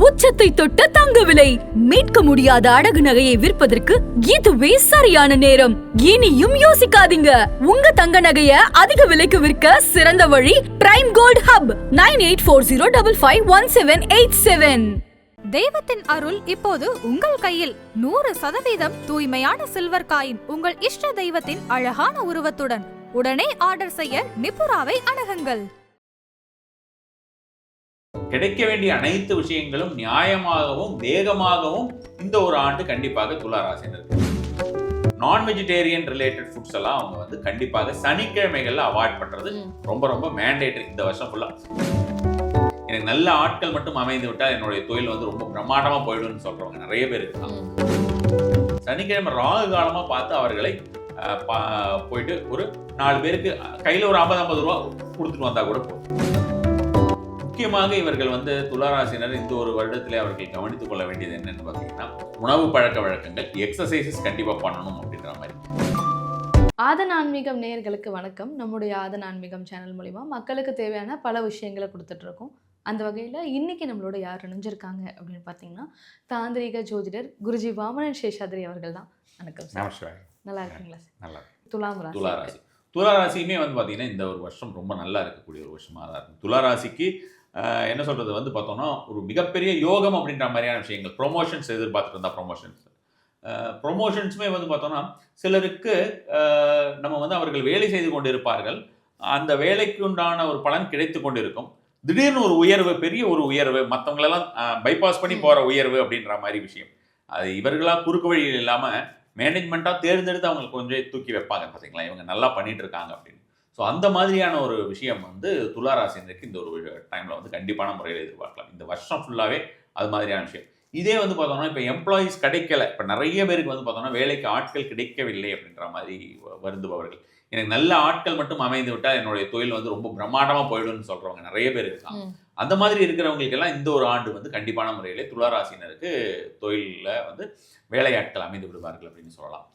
உச்சத்தை தொட்ட தங்க விலை மீட்க முடியாத அடகு நகையை விற்பதற்கு இதுவே சரியான நேரம். இனியும் யோசிக்காதீங்க. உங்க தங்க நகைய அதிக விலைக்கு விற்க சிறந்த வழி பிரைம் கோல்ட் ஹப் 9840551787. தெய்வத்தின் அருள் இப்போது உங்கள் கையில். 100% தூய்மையான சில்வர் காயின் உங்கள் இஷ்ட தெய்வத்தின் அழகான உருவத்துடன் உடனே ஆர்டர் செய்ய நிபுராவை அணுகுங்கள். கிடைக்க வேண்டிய அனைத்து விஷயங்களும் நியாயமாகவும் வேகமாகவும் இந்த ஒரு ஆண்டு கண்டிப்பாக துலா ராசினருக்கு. நான் வெஜிடேரியன் ரிலேட்டட் ஃபுட்ஸ் எல்லாம் அவங்க வந்து கண்டிப்பாக சனிக்கிழமைகள்ல அவாய்ட் பண்றது ரொம்ப ரொம்ப மேண்டேட்டரி இந்த வருஷம் ஃபுல்லா. எனக்கு நல்ல ஆட்கள் மட்டும் அமைந்து விட்டால் என்னுடைய தொழில் வந்து ரொம்ப பிரம்மாண்டமா போயிடும்னு சொல்றவங்க நிறைய பேர் இருக்காங்க. சனிக்கிழமை ராகு காலமா பார்த்து அவர்களை போயிட்டு ஒரு 4 பேருக்கு கையில ஒரு 50 ரூபா கொடுத்துட்டு வந்தா கூட போதும். முக்கியமாக இவர்கள் வந்து துளாராசினர் இந்த ஒரு வருடத்திலே அவர்கள் கவனித்துக் கொள்ள வேண்டியது என்னன்னு பார்த்தீங்கன்னா, உணவு பழக்க வழக்கங்கள், எக்ஸசைசஸ் கண்டிப்பா பண்ணணும் அப்படின்ற மாதிரி. ஆதன் ஆன்மீகம் நேயர்களுக்கு வணக்கம். நம்முடைய ஆதன் ஆன்மீகம் சேனல் மூலிமா மக்களுக்கு தேவையான பல விஷயங்களை கொடுத்துட்டு இருக்கோம். அந்த வகையில் இன்னைக்கு நம்மளோட யார் இணைஞ்சிருக்காங்க அப்படின்னு பார்த்தீங்கன்னா, தாந்திரிக ஜோதிடர் குருஜி வாமனன் சேஷாத்ரி அவர்கள் தான். வணக்கம் சார். நமஸ்காரம். நல்லா இருக்கீங்களா சார்? நல்லா. துளாராசி துளாராசியுமே வந்து பார்த்தீங்கன்னா இந்த ஒரு வருஷம் ரொம்ப நல்லா இருக்கக்கூடிய ஒரு வருஷமாக தான் இருக்கும். துளாராசிக்கு என்ன சொல்றது வந்து பார்த்தோம்னா ஒரு மிகப்பெரிய யோகம் அப்படின்ற மாதிரியான விஷயங்கள். ப்ரொமோஷன்ஸ் எதிர்பார்த்துட்டு இருந்தா ப்ரொமோஷன்ஸுமே வந்து பார்த்தோம்னா சிலருக்கு நம்ம வந்து அவர்கள் வேலை செய்து கொண்டு இருப்பார்கள். அந்த வேலைக்கு உண்டான ஒரு பலன் கிடைத்து கொண்டு இருக்கும். திடீர்னு ஒரு உயர்வு, பெரிய ஒரு உயர்வு, மற்றவங்களெல்லாம் பைபாஸ் பண்ணி போகிற உயர்வு அப்படின்ற மாதிரி விஷயம். அது இவர்களாக குறுக்கு வழியில் இல்லாமல் மேனேஜ்மெண்ட்டாக தேர்ந்தெடுத்து அவங்களுக்கு கொஞ்சம் தூக்கி வைப்பாங்க. பார்த்தீங்களா, இவங்க நல்லா பண்ணிட்டு இருக்காங்க அப்படின்னு. ஸோ அந்த மாதிரியான ஒரு விஷயம் வந்து துளாராசினருக்கு இந்த ஒரு டைமில் வந்து கண்டிப்பான முறையில் எதிர்பார்க்கலாம். இந்த வருஷம் ஃபுல்லாகவே அது மாதிரியான விஷயம். இதே வந்து பார்த்தோம்னா இப்போ எம்ப்ளாயீஸ் கிடைக்கல, இப்போ நிறைய பேருக்கு வந்து பார்த்தோம்னா வேலைக்கு ஆட்கள் கிடைக்கவில்லை அப்படின்ற மாதிரி வருந்துபவர்கள். எனக்கு நல்ல ஆட்கள் மட்டும் அமைந்து விட்டால் என்னுடைய தொழில் வந்து ரொம்ப பிரம்மாண்டமாக போயிடும்னு சொல்கிறவங்க நிறைய பேர் இருக்காங்க. அந்த மாதிரி இருக்கிறவங்களுக்கெல்லாம் இந்த ஒரு ஆண்டு வந்து கண்டிப்பான முறையிலே துளாராசினருக்கு தொழிலில் வந்து வேலையாட்கள் அமைந்து விடுவார்கள் அப்படின்னு சொல்லலாம்.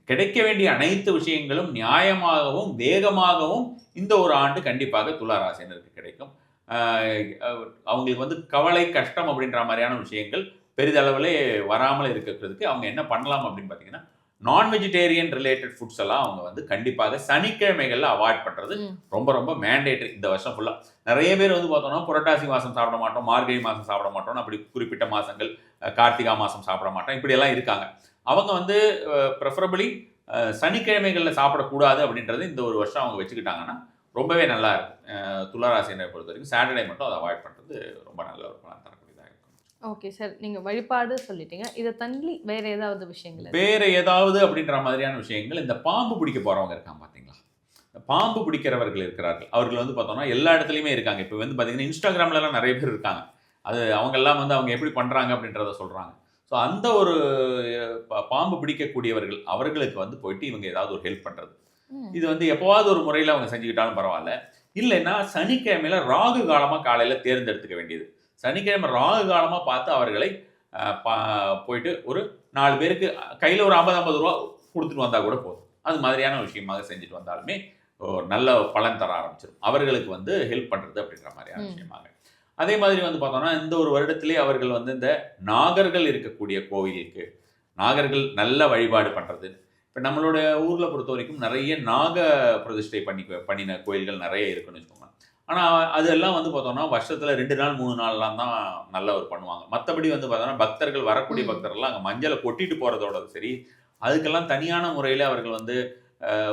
கிடைக்க வேண்டிய அனைத்து விஷயங்களும் நியாயமாகவும் வேகமாகவும் இந்த ஒரு ஆண்டு கண்டிப்பாக துளாராசினருக்கு கிடைக்கும். அவங்களுக்கு வந்து கவலை, கஷ்டம் அப்படின்ற மாதிரியான விஷயங்கள் பெரிதளவிலே வராமல் இருக்கிறதுக்கு அவங்க என்ன பண்ணலாம் அப்படின்னு பார்த்தீங்கன்னா, நான் வெஜிடேரியன் ரிலேட்டட் ஃபுட்ஸ் எல்லாம் அவங்க வந்து கண்டிப்பாக சனிக்கிழமைகள்ல அவாய்ட் பண்றது ரொம்ப ரொம்ப மேண்டேட்டரி இந்த வருஷம் ஃபுல்லா. நிறைய பேர் வந்து பார்த்தோம்னா புரட்டாசி மாதம் சாப்பிட மாட்டோம், மார்கழி மாதம் சாப்பிட மாட்டோம், அப்படி குறிப்பிட்ட மாதங்கள் கார்த்திகா மாதம் சாப்பிட மாட்டோம், இப்படியெல்லாம் இருக்காங்க. அவங்க வந்து ப்ரெஃபரபிளி சனிக்கிழமைகளில் சாப்பிடக்கூடாது அப்படின்றது இந்த ஒரு வருஷம் அவங்க வச்சுக்கிட்டாங்கன்னா ரொம்பவே நல்லா இருக்கும். துளாராசினை பொறுத்த வரைக்கும் சாட்டர்டே மட்டும் அதை அவாய்ட் பண்ணுறது ரொம்ப நல்ல ஒரு பலன் தரக்கூடியதாக இருக்கும். ஓகே சார், நீங்கள் வழிபாடு சொல்லிட்டீங்க. இதை தள்ளி வேற ஏதாவது விஷயங்கள்? வேற ஏதாவது அப்படின்ற மாதிரியான விஷயங்கள், இந்த பாம்பு பிடிக்க போகிறவங்க இருக்காங்க பார்த்தீங்களா, பாம்பு பிடிக்கிறவர்கள் இருக்கிறார்கள். அவர்கள் வந்து பார்த்தோம்னா எல்லா இடத்துலையுமே இருக்காங்க. இப்போ வந்து பார்த்தீங்கன்னா இன்ஸ்டாகிராம்லலாம் நிறைய பேர் இருக்காங்க. அது அவங்கெல்லாம் வந்து அவங்க எப்படி பண்ணுறாங்க அப்படின்றத சொல்கிறாங்க. ஸோ அந்த ஒரு பாம்பு பிடிக்கக்கூடியவர்கள் அவர்களுக்கு வந்து போயிட்டு இவங்க ஏதாவது ஒரு ஹெல்ப் பண்ணுறது, இது வந்து எப்போவாவது ஒரு முறையில் அவங்க செஞ்சுக்கிட்டாலும் பரவாயில்ல. இல்லைன்னா சனிக்கிழமையில ராகு காலமாக காலையில் தேர்ந்தெடுத்துக்க வேண்டியது. சனிக்கிழமை ராகு காலமாக பார்த்து அவர்களை போயிட்டு ஒரு 4 பேருக்கு கையில் ஒரு 50 ரூபா கொடுத்துட்டு வந்தால் கூட போதும். அது மாதிரியான விஷயமாக செஞ்சுட்டு வந்தாலுமே நல்ல பலன் தர ஆரம்பிச்சிடும். அவர்களுக்கு வந்து ஹெல்ப் பண்ணுறது அப்படின்ற மாதிரியான விஷயமாக. அதே மாதிரி வந்து பார்த்தோம்னா இந்த ஒரு வருடத்திலே அவர்கள் வந்து இந்த நாகர்கள் இருக்கக்கூடிய கோவிலுக்கு, நாகர்கள் நல்ல வழிபாடு பண்ணுறது. இப்போ நம்மளோட ஊரில் பொறுத்த வரைக்கும் நிறைய நாக பிரதிஷ்டை பண்ணின கோயில்கள் நிறைய இருக்குன்னு வச்சுக்கோங்க. ஆனால் அதெல்லாம் வந்து பார்த்தோம்னா வருஷத்தில் 2 நாள் 3 நாள்லாம் தான் நல்ல ஒரு பண்ணுவாங்க. மற்றபடி வந்து பார்த்தோம்னா பக்தர்கள், வரக்கூடிய பக்தர்கள்லாம் அங்கே மஞ்சளை கொட்டிட்டு போகிறதோட சரி, அதுக்கெல்லாம் தனியான முறையில் அவர்கள் வந்து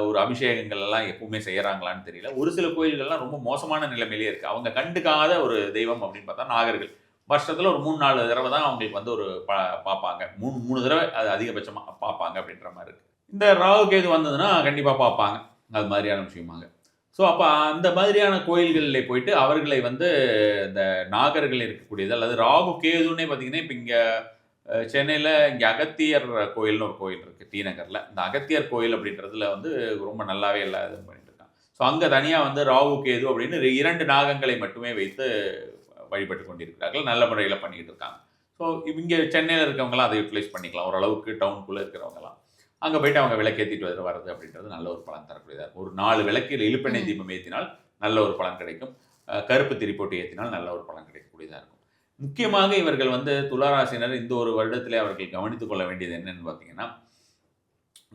ஒரு அபிஷேகங்கள் எல்லாம் எப்பவுமே செய்யறாங்களான்னு தெரியல. ஒரு சில கோயில்கள்லாம் ரொம்ப மோசமான நிலைமையிலே இருக்கு. அவங்க கண்டுக்காத ஒரு தெய்வம் அப்படின்னு பார்த்தா நாகர்கள். வருஷத்துல ஒரு 3-4 தடவை தான் அவங்களுக்கு வந்து ஒரு பார்ப்பாங்க. 3 தடவை அது அதிகபட்சமா பார்ப்பாங்க அப்படின்ற மாதிரி இருக்கு. இந்த ராகு கேது வந்ததுன்னா கண்டிப்பா பார்ப்பாங்க, அது மாதிரியான விஷயமாக. ஸோ அப்போ அந்த மாதிரியான கோயில்களில் போயிட்டு அவர்களை வந்து இந்த நாகர்கள் இருக்கக்கூடியது, அல்லது ராகு கேதுன்னே பார்த்தீங்கன்னா இப்போ இங்கே சென்னையில் இங்கே அகத்தியர் கோயில்னு ஒரு கோயில் இருக்குது டி நகரில். இந்த அகத்தியர் கோயில் அப்படின்றதுல வந்து ரொம்ப நல்லாவே எல்லாம் இது பண்ணிட்டு இருக்காங்க. ஸோ அங்கே தனியாக வந்து ராகு கேது அப்படின்னு 2 நாகங்களை மட்டுமே வைத்து வழிபட்டு கொண்டிருக்கிறார்கள். நல்ல முறையில் பண்ணிக்கிட்டு இருக்காங்க. ஸோ இங்கே சென்னையில் இருக்கவங்களாம் அதை யூட்டிலைஸ் பண்ணிக்கலாம். ஓரளவுக்கு டவுனுக்குள்ளே இருக்கிறவங்கலாம் அங்கே போயிட்டு அவங்க விளக்கேற்றிட்டு வர்றது அப்படின்றது நல்ல ஒரு பலன் தரக்கூடியதாக இருக்கும். ஒரு 4 விளக்கில் இழுப்பெண்ணெய் தீபம் ஏற்றினால் நல்ல ஒரு பலன் கிடைக்கும். கருப்பு திரி போட்டு ஏற்றினால் நல்ல ஒரு பலன் கிடைக்கக்கூடியதாக இருக்கும். முக்கியமாக இவர்கள் வந்து துளாராசினர் இந்த ஒரு வருடத்திலே அவர்கள் கவனித்துக் கொள்ள வேண்டியது என்னன்னு பார்த்தீங்கன்னா,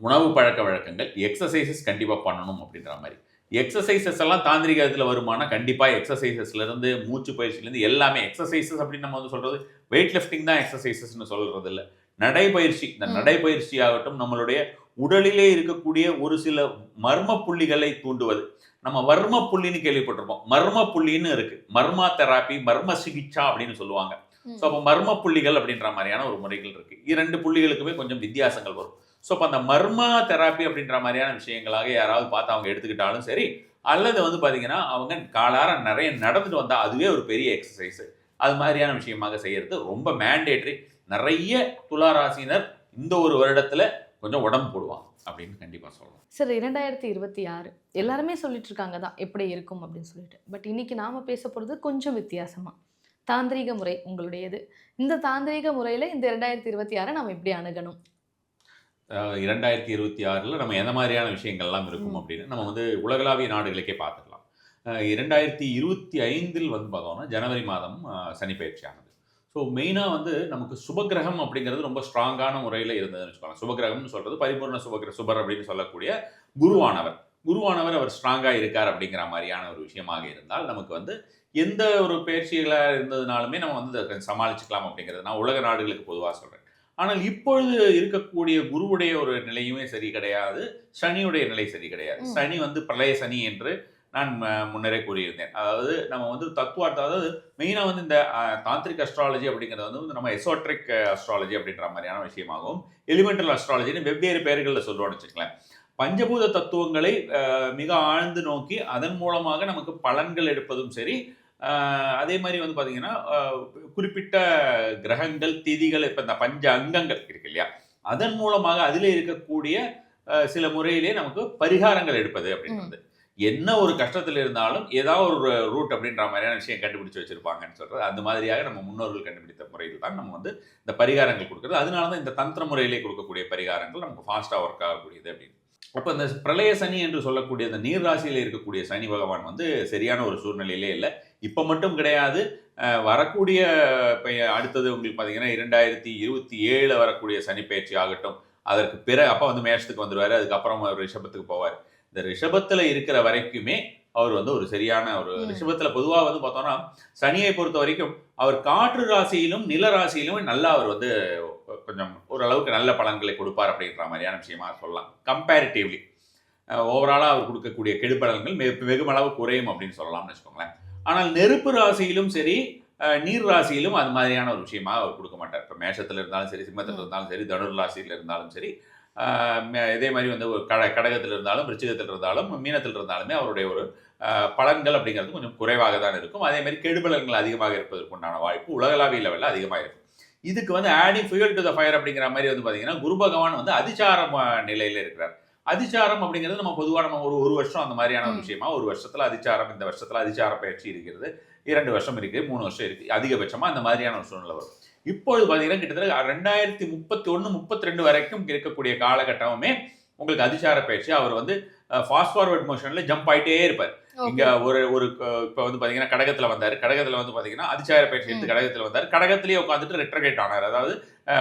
உணவு பழக்க வழக்கங்கள், எக்ஸசைசஸ் கண்டிப்பாக பண்ணணும் அப்படின்ற மாதிரி. எக்ஸசைசஸ் எல்லாம் தாந்திரிகத்தில் வருமானா கண்டிப்பாக எக்ஸசைசஸ்லேருந்து மூச்சு பயிற்சியிலேருந்து எல்லாமே எக்ஸசைசஸ் அப்படின்னு நம்ம வந்து சொல்கிறது வெயிட் லிஃப்டிங் தான் எக்ஸசைசஸ்ன்னு சொல்கிறது இல்லை. நடைப்பயிற்சி, இந்த நடைப்பயிற்சி ஆகட்டும் நம்மளுடைய உடலிலே இருக்கக்கூடிய ஒரு சில மர்ம புள்ளிகளை தூண்டுவது. நம்ம வர்ம புள்ளின்னு கேள்விப்பட்டிருப்போம். மர்ம புள்ளின்னு இருக்கு. மர்மா தெராப்பி, மர்ம சிகிச்சா அப்படின்னு சொல்லுவாங்க. ஸோ அப்போ மர்ம புள்ளிகள் அப்படின்ற மாதிரியான ஒரு முறைகள் இருக்கு. 2 புள்ளிகளுக்குமே கொஞ்சம் வித்தியாசங்கள் வரும். ஸோ அப்போ அந்த மர்மா தெராப்பி அப்படின்ற மாதிரியான விஷயங்களாக யாராவது பார்த்து அவங்க எடுத்துக்கிட்டாலும் சரி, அல்லது வந்து பார்த்தீங்கன்னா அவங்க காலார நிறைய நடந்துட்டு வந்தால் அதுவே ஒரு பெரிய எக்ஸசைஸ். அது மாதிரியான விஷயமாக செய்யறது ரொம்ப மேண்டேட்ரி. நிறைய துளாராசினர் இந்த ஒரு வருடத்தில் கொஞ்சம் உடம்பு போடுவாங்க அப்படின்னு கண்டிப்பாக சொல்லலாம். சார் 2026 எல்லாருமே சொல்லிட்டு இருக்காங்க தான் எப்படி இருக்கும் அப்படின்னு சொல்லிட்டு. பட் இன்னைக்கு நாம பேச போகிறது கொஞ்சம் வித்தியாசமா. தாந்திரீக முறை உங்களுடையது. இந்த தாந்திரீக முறையில் இந்த 2026 நாம் எப்படி அணுகணும்? 2026 நம்ம எந்த மாதிரியான விஷயங்கள்லாம் இருக்கும் அப்படின்னு நம்ம வந்து உலகளாவிய நாடுகளுக்கே பார்த்துக்கலாம். 2025 வந்து பார்த்தோம்னா ஜனவரி மாதம் சனி பயிற்சி ஆனது. ஸோ மெயினாக வந்து நமக்கு சுபகிரகம் அப்படிங்கிறது ரொம்ப ஸ்ட்ராங்கான முறையில் இருந்ததுன்னு வச்சுக்கோங்க. சுபகிரகம்னு சொல்கிறது பரிபூர்ண சுபர் அப்படின்னு சொல்லக்கூடிய குருவானவர் அவர் ஸ்ட்ராங்காக இருக்கார் அப்படிங்கிற மாதிரியான ஒரு விஷயமாக இருந்தால் நமக்கு வந்து எந்த ஒரு பயிற்சிகளாக இருந்ததுனாலுமே நம்ம வந்து அதை சமாளிச்சுக்கலாம் அப்படிங்கிறது நான் உலக நாடுகளுக்கு பொதுவாக சொல்கிறேன். ஆனால் இப்பொழுது இருக்கக்கூடிய குருவுடைய ஒரு நிலையுமே சரி கிடையாது, சனியுடைய நிலை சரி கிடையாது. சனி வந்து பிரளய சனி என்று நான் முன்னரே கூறியிருந்தேன். அதாவது நம்ம வந்து தத்துவார்த்தம், அதாவது மெயினாக வந்து இந்த தாந்திரிக் அஸ்ட்ராலஜி அப்படிங்கிறது வந்து நம்ம எசோட்ரிக் அஸ்ட்ராலஜி அப்படின்ற மாதிரியான விஷயமாகவும் எலிமெண்டல் அஸ்ட்ராலஜின்னு வெவ்வேறு பெயர்களில் சொல்லுவோம்னு வச்சுக்கலாம். பஞ்சபூத தத்துவங்களை மிக ஆழ்ந்து நோக்கி அதன் மூலமாக நமக்கு பலன்கள் எடுப்பதும் சரி, அதே மாதிரி வந்து பார்த்தீங்கன்னா குறிப்பிட்ட கிரகங்கள் திதிகள் இப்போ இந்த பஞ்ச அங்கங்கள் இருக்கு இல்லையா, அதன் மூலமாக அதில் இருக்கக்கூடிய சில முறையிலே நமக்கு பரிகாரங்கள் எடுப்பது அப்படின்றது. என்ன ஒரு கஷ்டத்தில் இருந்தாலும் ஏதாவது ஒரு ரூட் அப்படின்ற மாதிரியான விஷயம் கண்டுபிடிச்சு வச்சிருப்பாங்கன்னு சொல்றது. அந்த மாதிரியாக நம்ம முன்னோர்கள் கண்டுபிடித்த முறையில் தான் நம்ம வந்து இந்த பரிகாரங்கள் கொடுக்குறது. அதனால தான் இந்த தந்திர முறையிலே கொடுக்கக்கூடிய பரிகாரங்கள் நமக்கு ஃபாஸ்ட்டாக ஒர்க் ஆகக்கூடியது அப்படின்னு. அப்போ இந்த பிரளய சனி என்று சொல்லக்கூடிய இந்த நீர் ராசியில் இருக்கக்கூடிய சனி பகவான் வந்து சரியான ஒரு சூழ்நிலையிலே இல்லை. இப்போ மட்டும் கிடையாது, வரக்கூடிய இப்போ அடுத்தது உங்களுக்கு பார்த்தீங்கன்னா 2027 வரக்கூடிய சனி பயிற்சி ஆகட்டும், அதற்கு பிறகு அப்போ வந்து மேஷத்துக்கு வந்துடுவார், அதுக்கப்புறம் அவர் ரிஷபத்துக்கு போவார். இந்த ரிஷபத்தில் இருக்கிற வரைக்குமே அவர் வந்து ஒரு சரியான ஒரு ரிஷபத்தில் பொதுவாக வந்து பார்த்தோம்னா சனியை பொறுத்த வரைக்கும் அவர் காற்று ராசியிலும் நில ராசியிலும் நல்லா அவர் வந்து கொஞ்சம் ஓரளவுக்கு நல்ல பலன்களை கொடுப்பார் அப்படின்ற மாதிரியான விஷயமா சொல்லலாம். கம்பேரிட்டிவ்லி ஓவராலாக அவர் கொடுக்கக்கூடிய கெடுபலன்கள் வெகுமளவு குறையும் அப்படின்னு சொல்லலாம்னு வச்சுக்கோங்களேன். ஆனால் நெருப்பு ராசியிலும் சரி நீர் ராசியிலும் அது மாதிரியான ஒரு விஷயமா அவர் கொடுக்க மாட்டார். இப்போ மேஷத்தில் இருந்தாலும் சரி, சிம்மத்தில் இருந்தாலும் சரி, தனுர் ராசியில் இருந்தாலும் சரி, இதே மாதிரி வந்து ஒரு கடகத்தில் இருந்தாலும், விருச்சிகத்தில் இருந்தாலும், மீனத்தில் இருந்தாலுமே அவருடைய ஒரு பலன்கள் அப்படிங்கிறது கொஞ்சம் குறைவாக தான் இருக்கும். அதே மாதிரி கெடுபலன்கள் அதிகமாக இருப்பதற்குண்டான வாய்ப்பு உலகளாவிய லெவலில் அதிகமாக இருக்கும். இதுக்கு வந்து adding fuel to the fire அப்படிங்கிற மாதிரி வந்து பார்த்தீங்கன்னா குரு பகவான் வந்து அதிசாரம் நிலையில் இருக்கிறார். அதிசாரம் அப்படிங்கிறது நம்ம பொதுவாக நம்ம ஒரு வருஷம் அந்த மாதிரியான ஒரு விஷயமா, ஒரு வருஷத்தில் அதிசாரம், இந்த வருஷத்தில் அதிசார பயிற்சி இருக்கிறது, 2 வருஷம் இருக்குது, 3 வருஷம் இருக்குது, அதிகபட்சமாக அந்த மாதிரியான ஒரு சூழ்நிலை வரும். இப்பொழுது பார்த்தீங்கன்னா கிட்டத்தட்ட 2031, 32 வரைக்கும் இருக்கக்கூடிய காலகட்டமுமே உங்களுக்கு அதிசார பயிற்சி. அவர் வந்து ஃபாஸ்ட் ஃபார்வர்ட் மோஷனில் ஜம்ப் ஆகிட்டே இருப்பார். இங்கே ஒரு இப்போ வந்து பார்த்தீங்கன்னா கடகத்தில் வந்தார், கடகத்தில் வந்து பார்த்தீங்கன்னா அதிசார பயிற்சி எடுத்து கடகத்தில் வந்தார், கடகத்திலேயே உட்காந்துட்டு ரெட்ரோகேட் ஆனார், அதாவது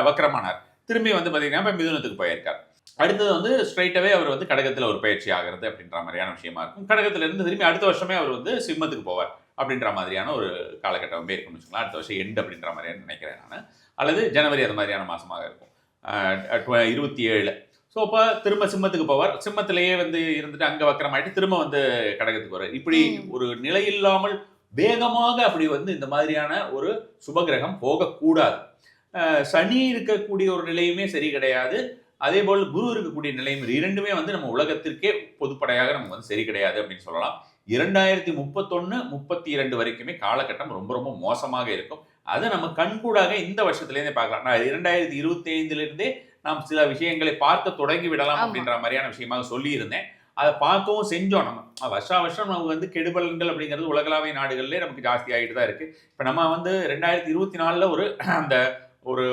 வக்ரமானார். திரும்பி வந்து பார்த்தீங்கன்னா இப்போ மிதுனத்துக்கு போயிருக்கார். அடுத்தது வந்து ஸ்ட்ரைட்டாகவே அவர் வந்து கடகத்தில் ஒரு பயிற்சி ஆகிறது அப்படின்ற மாதிரியான விஷயமா இருக்கும். கடகத்திலிருந்து திரும்பி அடுத்த வருஷமே அவர் வந்து சிம்மத்துக்கு போவார் அப்படின்ற மாதிரியான ஒரு காலகட்டம் இருக்குன்னு வச்சுக்கலாம். அடுத்த வருஷம் எண்டு அப்படின்ற மாதிரியான நினைக்கிறேன் நான், அல்லது ஜனவரி அந்த மாதிரியான மாதமாக இருக்கும் 27. ஸோ அப்போ திரும்ப சிம்மத்துக்கு போவார், சிம்மத்திலேயே வந்து இருந்துட்டு அங்கே வக்கரமாயிட்டு திரும்ப வந்து கடகத்துக்கு வர்றார். இப்படி ஒரு நிலை இல்லாமல் வேகமாக அப்படி வந்து இந்த மாதிரியான ஒரு சுபகிரகம் போகக்கூடாது. சனி இருக்கக்கூடிய ஒரு நிலையுமே சரி கிடையாது, அதே போல் குரு இருக்கக்கூடிய நிலையும், இரண்டுமே வந்து நம்ம உலகத்திற்கே பொதுப்படையாக நமக்கு வந்து சரி கிடையாது அப்படின்னு சொல்லலாம். 2031, 32 வரைக்குமே காலகட்டம் ரொம்ப ரொம்ப மோசமாக இருக்கும். அதை நம்ம கண்கூடாக இந்த வருஷத்துலேருந்தே பார்க்கலாம். நான் 2025 நாம் சில விஷயங்களை பார்க்க தொடங்கி விடலாம் அப்படின்ற மாதிரியான விஷயமாக சொல்லியிருந்தேன். அதை பார்க்கவும் செஞ்சோம். நம்ம வருஷம் நமக்கு வந்து கெடுபலன்கள் அப்படிங்கிறது உலகளாவிய நாடுகளிலே நமக்கு ஜாஸ்தி ஆகிட்டு தான் இருக்குது. இப்போ நம்ம வந்து 2024 ஒரு அந்த ஒரு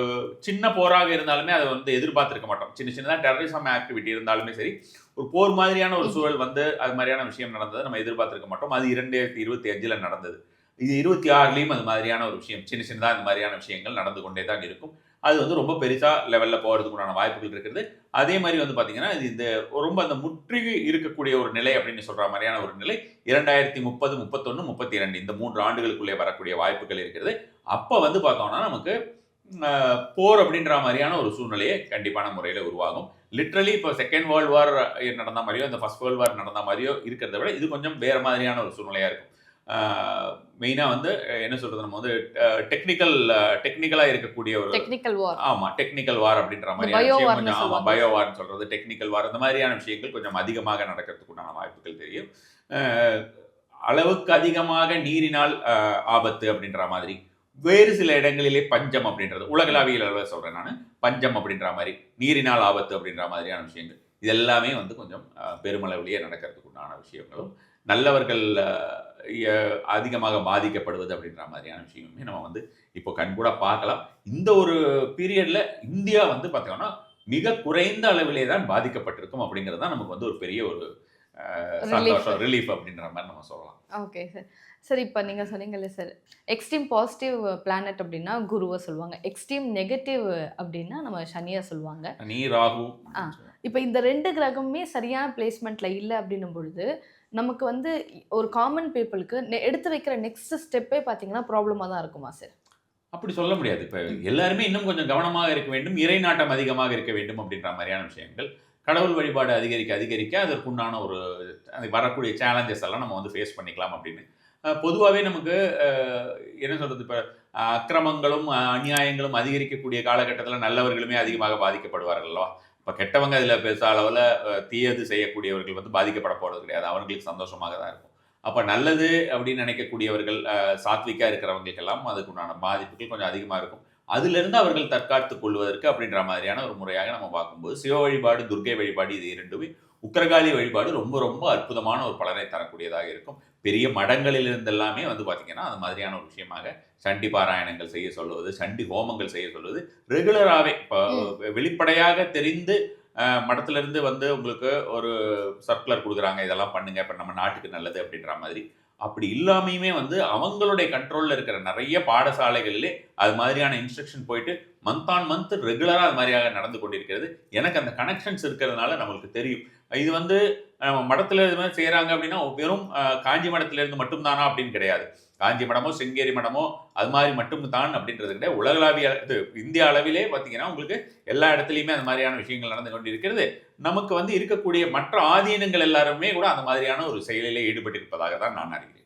சின்ன போராக இருந்தாலுமே அதை வந்து எதிர்பார்த்துருக்க மாட்டோம். சின்னதாக டெரரிசம் ஆக்டிவிட்டி இருந்தாலுமே சரி, ஒரு போர் மாதிரியான ஒரு சூழல் வந்து அது மாதிரியான விஷயம் நடந்தது நம்ம எதிர்பார்த்துருக்க மாட்டோம். அது 2025 நடந்தது. இது 26லயும் அது மாதிரியான ஒரு விஷயம் சின்ன சின்னதாக இந்த மாதிரியான விஷயங்கள் நடந்து கொண்டே தான் இருக்கும். அது வந்து ரொம்ப பெருசா லெவலில் போகிறதுக்கு உண்டான வாய்ப்புகள் இருக்கிறது. அதே மாதிரி வந்து பார்த்தீங்கன்னா இது இந்த ரொம்ப அந்த முற்றுகை இருக்கக்கூடிய ஒரு நிலை அப்படின்னு சொல்ற மாதிரியான ஒரு நிலை 2030, 31, 32 இந்த 3 ஆண்டுகளுக்குள்ளே வரக்கூடிய வாய்ப்புகள் இருக்கிறது. அப்போ வந்து பார்த்தோம்னா நமக்கு போர் அப்படின்ற மாதிரியான ஒரு சூழ்நிலையை கண்டிப்பான முறையில் உருவாகும். லிட்ரலி இப்போ செகண்ட் வேர்ல்டு வார் நடந்த மாதிரியோ இந்த ஃபர்ஸ்ட் வேர்ல்டு வார் நடந்த மாதிரியோ இருக்கிறத விட இது கொஞ்சம் வேற மாதிரியான ஒரு சூழ்நிலையாக இருக்கும். மெயினாக வந்து என்ன சொல்றது, நம்ம வந்து டெக்னிக்கலாக இருக்கக்கூடிய ஒரு டெக்னிக்கல் வார். ஆமாம், டெக்னிக்கல் வார் அப்படின்ற மாதிரியான விஷயம் கொஞ்சம், ஆமாம், பயோ வார்னு சொல்றது, டெக்னிக்கல் வார் இந்த மாதிரியான விஷயங்கள் கொஞ்சம் அதிகமாக நடக்கிறதுக்கு உண்டான வாய்ப்புகள் தெரியும். அளவுக்கு அதிகமாக நீரினால் ஆபத்து அப்படின்ற மாதிரி, வேறு சில இடங்களிலே பஞ்சம் அப்படின்றது, உலகளாவிய அளவில் சொல்றேன் நான், பஞ்சம் அப்படின்ற மாதிரி, நீரினால் ஆபத்து அப்படின்ற மாதிரியான விஷயங்கள் இது எல்லாமே வந்து கொஞ்சம் பெருமளவிலேயே நடக்கிறதுக்கு உண்டான விஷயங்களும், நல்லவர்கள் அதிகமாக பாதிக்கப்படுவது அப்படின்ற மாதிரியான விஷயமே நம்ம வந்து இப்போ கண்கூட பார்க்கலாம். இந்த ஒரு பீரியட்ல இந்தியா வந்து பார்த்தீங்கன்னா மிக குறைந்த அளவிலே தான் பாதிக்கப்பட்டிருக்கும் அப்படிங்கிறது தான் நமக்கு வந்து ஒரு பெரிய ஒரு சந்தோஷம், ரிலீஃப் அப்படின்ற மாதிரி நம்ம சொல்லலாம். Okay sir. சார் இப்போ நீங்கள் சொன்னீங்கல்ல சார், எக்ஸ்ட்ரீம் பாசிட்டிவ் பிளானட் அப்படின்னா குருவை சொல்லுவாங்க, எக்ஸ்ட்ரீம் நெகட்டிவ் அப்படின்னா நம்ம சனியை சொல்லுவாங்க, சனி, ராகு. இப்போ இந்த 2 கிரகமுமே சரியான பிளேஸ்மெண்ட்ல இல்லை அப்படின்னும் பொழுது நமக்கு வந்து ஒரு காமன் பீப்புளுக்கு எடுத்து வைக்கிற நெக்ஸ்ட் ஸ்டெப்பே பார்த்தீங்கன்னா ப்ராப்ளமாக தான் இருக்குமா சார்? அப்படி சொல்ல முடியாது. இப்போ எல்லாருமே இன்னும் கொஞ்சம் கவனமாக இருக்க வேண்டும், இறை நாட்டம் அதிகமாக இருக்க வேண்டும் அப்படின்ற மாதிரியான விஷயங்கள், கடவுள் வழிபாடு அதிகரிக்க அதிகரிக்க அதற்குண்டான ஒரு வரக்கூடிய சேலஞ்சஸ் எல்லாம் நம்ம வந்து ஃபேஸ் பண்ணிக்கலாம் அப்படின்னு. பொதுவாகவே நமக்கு என்ன சொல்கிறது, இப்போ அக்கிரமங்களும் அநியாயங்களும் அதிகரிக்கக்கூடிய காலகட்டத்தில் நல்லவர்களுமே அதிகமாக பாதிக்கப்படுவார்கள்வா. இப்போ கெட்டவங்க அதில் பெருசா அளவில் தீயது செய்யக்கூடியவர்கள் வந்து பாதிக்கப்பட போகிறது கிடையாது, அவர்களுக்கு சந்தோஷமாக தான் இருக்கும். அப்போ நல்லது அப்படின்னு நினைக்கக்கூடியவர்கள், சாத்விக்காக இருக்கிறவங்களுக்கெல்லாம் அதுக்குண்டான பாதிப்புகள் கொஞ்சம் அதிகமாக இருக்கும். அதிலிருந்து அவர்கள் தற்காத்துக் கொள்வதற்கு அப்படின்ற மாதிரியான ஒரு முறையாக நம்ம பார்க்கும்போது சிவ வழிபாடு, துர்க்கை வழிபாடு இது இரண்டுமே, உக்கிரகாளி வழிபாடு ரொம்ப ரொம்ப அற்புதமான ஒரு பலனை தரக்கூடியதாக இருக்கும். பெரிய மடங்களில் இருந்தெல்லாமே வந்து பார்த்தீங்கன்னா அது மாதிரியான ஒரு விஷயமாக சண்டி பாராயணங்கள் செய்ய சொல்லுவது, சண்டி ஹோமங்கள் செய்ய சொல்லுவது ரெகுலராகவே, இப்போ வெளிப்படையாக தெரிந்து மடத்திலிருந்து வந்து உங்களுக்கு ஒரு சர்க்குலர் கொடுக்குறாங்க, இதெல்லாம் பண்ணுங்க, இப்போ நம்ம நாட்டுக்கு நல்லது அப்படின்ற மாதிரி. அப்படி இல்லாமையுமே வந்து அவங்களுடைய கண்ட்ரோலில் இருக்கிற நிறைய பாடசாலைகளிலே அது மாதிரியான இன்ஸ்ட்ரக்ஷன் போயிட்டு மந்த் ஆன் மந்த் ரெகுலராக அது மாதிரியாக நடந்து கொண்டிருக்கிறது. எனக்கு அந்த கனெக்ஷன்ஸ் இருக்கிறதுனால நம்மளுக்கு தெரியும். இது வந்து நம்ம மடத்தில் இது மாதிரி செய்கிறாங்க அப்படின்னா வெறும் காஞ்சி மடத்திலிருந்து மட்டும்தானா அப்படின்னு கிடையாது. காஞ்சி மடமோ சிங்கேரி மடமோ அது மாதிரி மட்டும் தான் அப்படின்றது கிடையாது. உலகளாவிய இது இந்திய அளவிலே பார்த்தீங்கன்னா உங்களுக்கு எல்லா இடத்துலையுமே அந்த மாதிரியான விஷயங்கள் நடந்து கொண்டு இருக்கிறது. நமக்கு வந்து இருக்கக்கூடிய மற்ற ஆதீனங்கள் எல்லாருமே கூட அந்த மாதிரியான ஒரு செயலிலே ஈடுபட்டிருப்பதாக தான் நான் அறிகிறேன்.